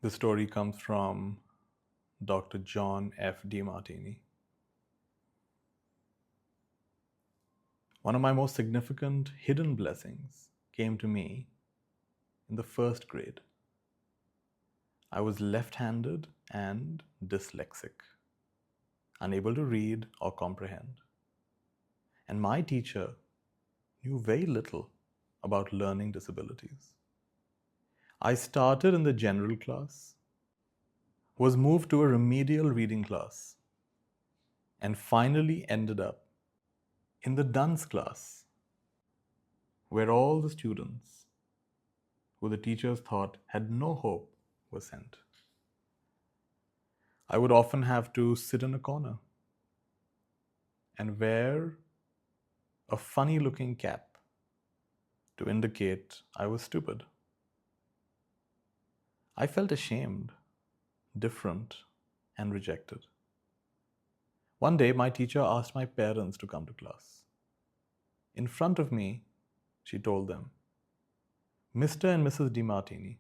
The story comes from Dr. John Dimartini. One of my most significant hidden blessings came to me in the first grade. I was left-handed and dyslexic, unable to read or comprehend. And my teacher knew very little about learning disabilities. I started in the general class, was moved to a remedial reading class, and finally ended up in the dunce class, where all the students who the teachers thought had no hope were sent. I would often have to sit in a corner and wear a funny looking cap to indicate I was stupid. I felt ashamed, different, and rejected. One day, my teacher asked my parents to come to class. In front of me, she told them, "Mr. and Mrs. Dimartini,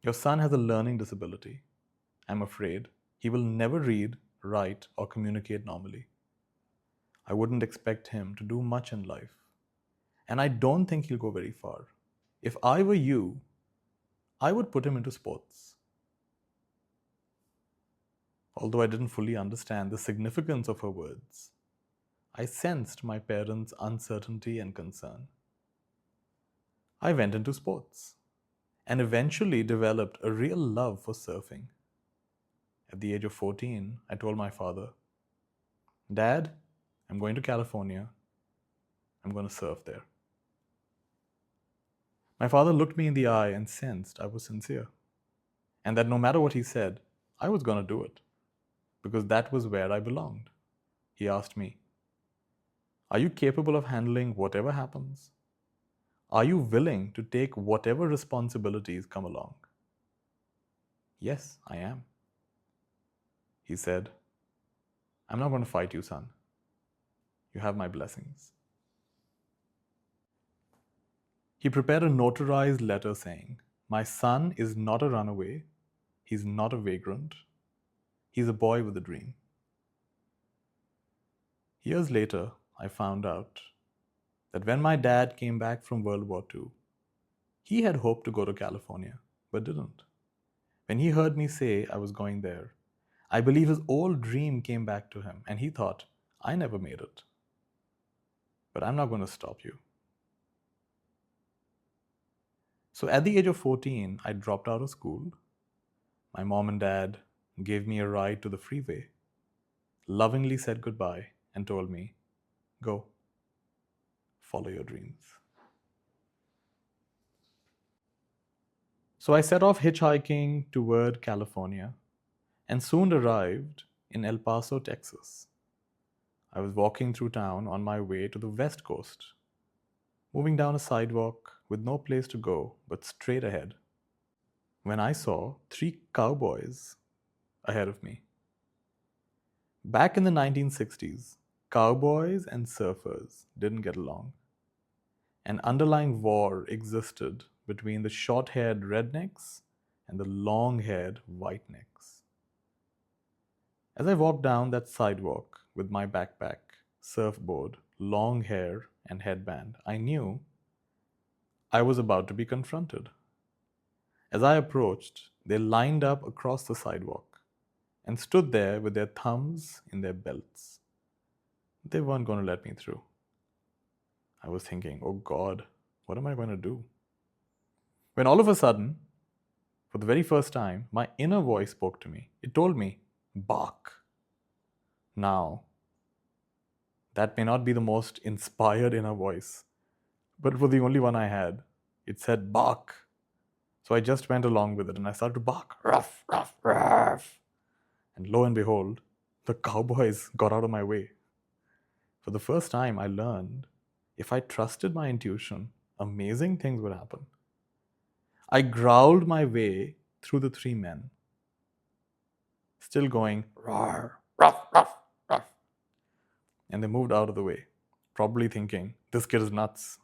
your son has a learning disability. I'm afraid he will never read, write, or communicate normally. I wouldn't expect him to do much in life, and I don't think he'll go very far. If I were you, I would put him into sports." Although I didn't fully understand the significance of her words, I sensed my parents' uncertainty and concern. I went into sports and eventually developed a real love for surfing. At the age of 14, I told my father, "Dad, I'm going to California. I'm going to surf there." My father looked me in the eye and sensed I was sincere, and that no matter what he said, I was going to do it, because that was where I belonged. He asked me, "Are you capable of handling whatever happens? Are you willing to take whatever responsibilities come along?" "Yes, I am." He said, "I'm not going to fight you, son. You have my blessings." He prepared a notarized letter saying, "My son is not a runaway. He's not a vagrant. He's a boy with a dream." Years later, I found out that when my dad came back from World War II, he had hoped to go to California, but didn't. When he heard me say I was going there, I believe his old dream came back to him, and he thought, "I never made it. But I'm not going to stop you." So at the age of 14, I dropped out of school. My mom and dad gave me a ride to the freeway, lovingly said goodbye, and told me, "Go, follow your dreams." So I set off hitchhiking toward California and soon arrived in El Paso, Texas. I was walking through town on my way to the West Coast, moving down a sidewalk with no place to go but straight ahead, when I saw 3 cowboys ahead of me. Back in the 1960s, cowboys and surfers didn't get along. An underlying war existed between the short-haired rednecks and the long-haired whitenecks. As I walked down that sidewalk with my backpack, surfboard, long hair, and headband, I knew I was about to be confronted. As I approached, they lined up across the sidewalk and stood there with their thumbs in their belts. They weren't going to let me through. I was thinking, "Oh God, what am I going to do?" When all of a sudden, for the very first time, my inner voice spoke to me. It told me, "Bark." Now, that may not be the most inspired inner voice, but it was the only one I had. It said, "Bark." So I just went along with it and I started to bark. Ruff, ruff, ruff. And lo and behold, the cowboys got out of my way. For the first time, I learned if I trusted my intuition, amazing things would happen. I growled my way through the 3 men, still going, "Roar, ruff, ruff, ruff." And they moved out of the way, probably thinking, "This kid is nuts."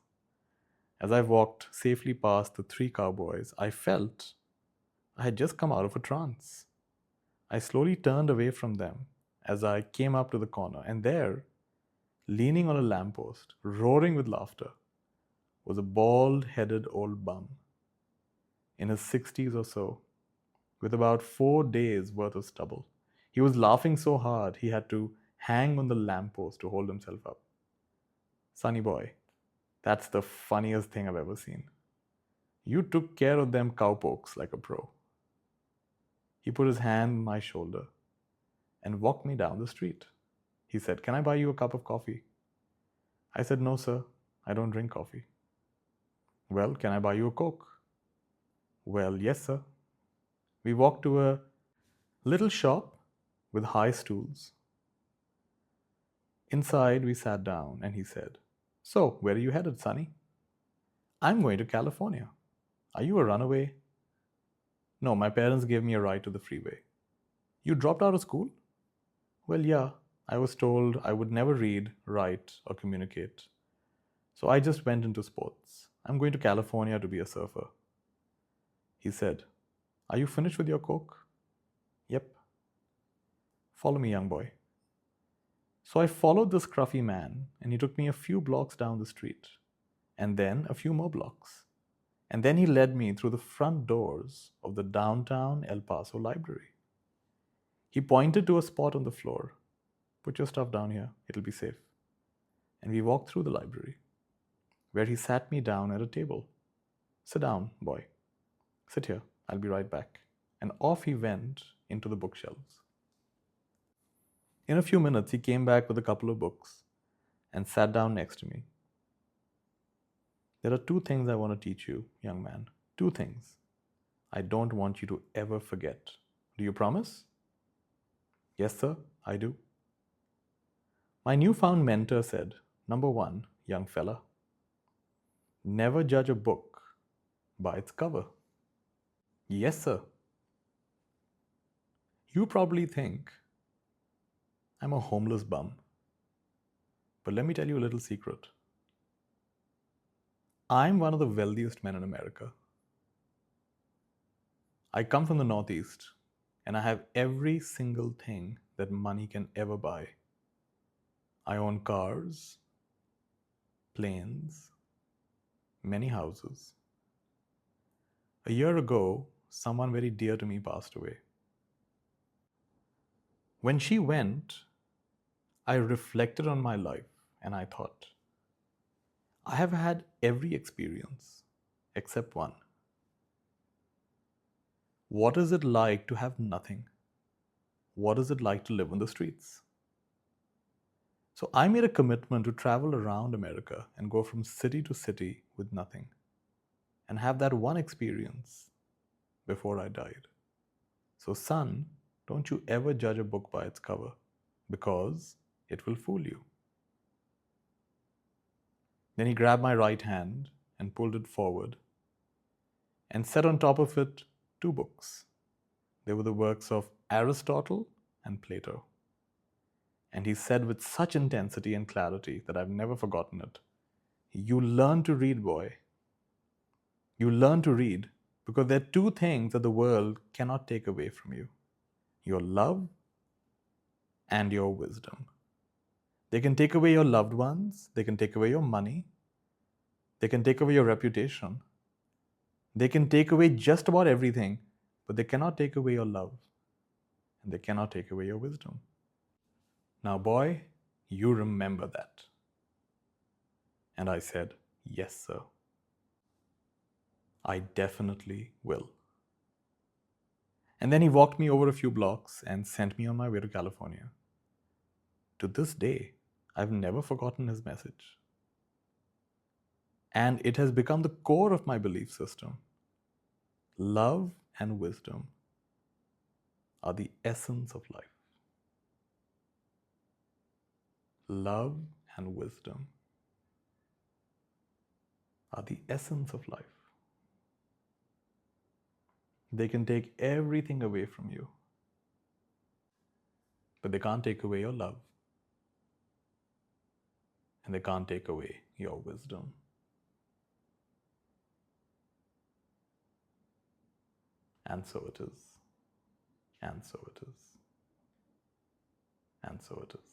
As I walked safely past the 3 cowboys, I felt I had just come out of a trance. I slowly turned away from them as I came up to the corner, and there, leaning on a lamppost, roaring with laughter, was a bald headed old bum in his 60s or so, with about 4 days worth of stubble. He was laughing so hard he had to hang on the lamppost to hold himself up. Sonny boy, that's the funniest thing I've ever seen. You took care of them cowpokes like a pro. He put his hand on my shoulder and walked me down the street. He said, "Can I buy you a cup of coffee?" I said, "No, sir, I don't drink coffee." "Well, can I buy you a Coke?" "Well, yes, sir." We walked to a little shop with high stools. Inside, we sat down and he said, "So, where are you headed, Sonny?" "I'm going to California." "Are you a runaway?" "No, my parents gave me a ride to the freeway." "You dropped out of school?" "Well, yeah, I was told I would never read, write, or communicate. So I just went into sports. I'm going to California to be a surfer." He said, "Are you finished with your Coke?" "Yep." "Follow me, young boy." So I followed this scruffy man, and he took me a few blocks down the street, and then a few more blocks. And then he led me through the front doors of the downtown El Paso library. He pointed to a spot on the floor. "Put your stuff down here, it'll be safe." And we walked through the library, where he sat me down at a table. "Sit down, boy. Sit here, I'll be right back." And off he went into the bookshelves. In a few minutes, he came back with a couple of books and sat down next to me. "There are 2 things I want to teach you, young man. 2 things I don't want you to ever forget. Do you promise?" "Yes, sir, I do." My newfound mentor said, "Number 1, young fella, never judge a book by its cover." "Yes, sir." You probably think I'm a homeless bum, but let me tell you a little secret. I'm one of the wealthiest men in America. I come from the Northeast, and I have every single thing that money can ever buy. I own cars, planes, many houses. A year ago, someone very dear to me passed away. When she went, I reflected on my life and I thought, I have had every experience except one. What is it like to have nothing? What is it like to live on the streets? So I made a commitment to travel around America and go from city to city with nothing and have that one experience before I died. So, son, don't you ever judge a book by its cover, because it will fool you. Then he grabbed my right hand and pulled it forward and set on top of it 2 books. They were the works of Aristotle and Plato. And he said with such intensity and clarity that I've never forgotten it, "You learn to read, boy. You learn to read because there are 2 things that the world cannot take away from you: your love and your wisdom. They can take away your loved ones, they can take away your money, they can take away your reputation, they can take away just about everything, but they cannot take away your love, and they cannot take away your wisdom. Now, boy, you remember that." And I said, "Yes, sir. I definitely will." And then he walked me over a few blocks and sent me on my way to California. To this day, I've never forgotten his message. And it has become the core of my belief system. Love and wisdom are the essence of life. Love and wisdom are the essence of life. They can take everything away from you, but they can't take away your love, and they can't take away your wisdom. And so it is. And so it is. And so it is.